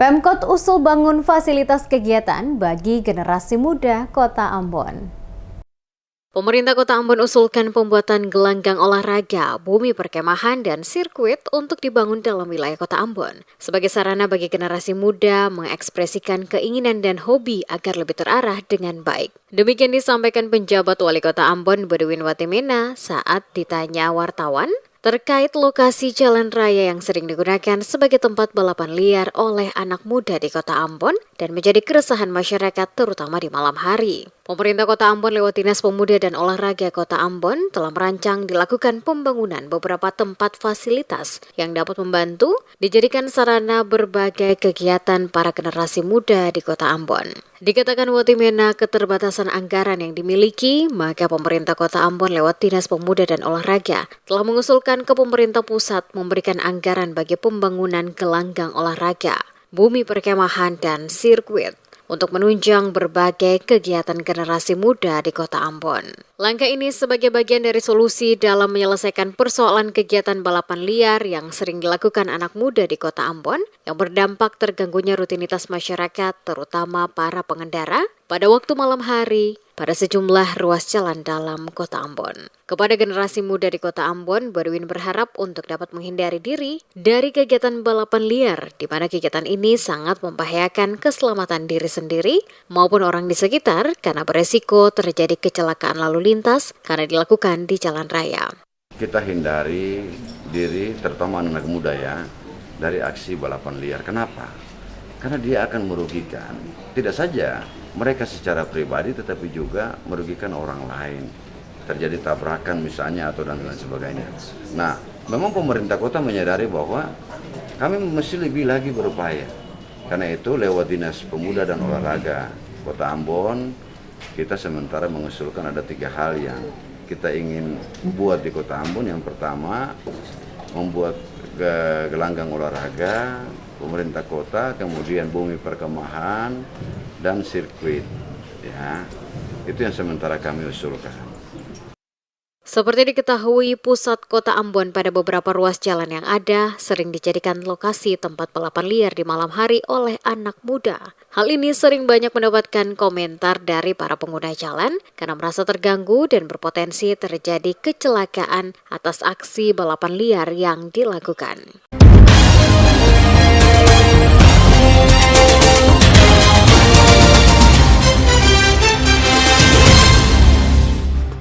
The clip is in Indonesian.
Pemkot usul bangun fasilitas kegiatan bagi generasi muda Kota Ambon. Pemerintah Kota Ambon usulkan pembuatan gelanggang olahraga, bumi perkemahan, dan sirkuit untuk dibangun dalam wilayah Kota Ambon sebagai sarana bagi generasi muda mengekspresikan keinginan dan hobi agar lebih terarah dengan baik. Demikian disampaikan penjabat Wali Kota Ambon Bedwin Watimena saat ditanya wartawan terkait lokasi jalan raya yang sering digunakan sebagai tempat balapan liar oleh anak muda di Kota Ambon dan menjadi keresahan masyarakat terutama di malam hari. Pemerintah Kota Ambon lewat Dinas Pemuda dan Olahraga Kota Ambon telah merancang dilakukan pembangunan beberapa tempat fasilitas yang dapat membantu dijadikan sarana berbagai kegiatan para generasi muda di Kota Ambon. Dikatakan Watimena keterbatasan anggaran yang dimiliki, maka pemerintah Kota Ambon lewat Dinas Pemuda dan Olahraga telah mengusulkan ke pemerintah pusat memberikan anggaran bagi pembangunan gelanggang olahraga, bumi perkemahan, dan sirkuit untuk menunjang berbagai kegiatan generasi muda di Kota Ambon. Langkah ini sebagai bagian dari solusi dalam menyelesaikan persoalan kegiatan balapan liar yang sering dilakukan anak muda di Kota Ambon yang berdampak terganggunya rutinitas masyarakat, terutama para pengendara, pada waktu malam hari pada sejumlah ruas jalan dalam Kota Ambon. Kepada generasi muda di Kota Ambon, Bedwin berharap untuk dapat menghindari diri dari kegiatan balapan liar, di mana kegiatan ini sangat membahayakan keselamatan diri sendiri maupun orang di sekitar karena beresiko terjadi kecelakaan lalu lintas karena dilakukan di jalan raya. Kita hindari diri, terutama anak muda ya, dari aksi balapan liar. Kenapa? Karena dia akan merugikan, tidak saja mereka secara pribadi tetapi juga merugikan orang lain. Terjadi tabrakan misalnya atau dan lain sebagainya. Nah, memang pemerintah kota menyadari bahwa kami mesti lebih lagi berupaya. Karena itu lewat Dinas Pemuda dan Olahraga Kota Ambon, kita sementara mengusulkan ada 3 hal yang kita ingin buat di Kota Ambon. Yang pertama, membuat gelanggang olahraga, pemerintah kota, kemudian bumi perkemahan, dan sirkuit. Ya, itu yang sementara kami usulkan. Seperti diketahui, pusat Kota Ambon pada beberapa ruas jalan yang ada sering dijadikan lokasi tempat balapan liar di malam hari oleh anak muda. Hal ini sering banyak mendapatkan komentar dari para pengguna jalan karena merasa terganggu dan berpotensi terjadi kecelakaan atas aksi balapan liar yang dilakukan.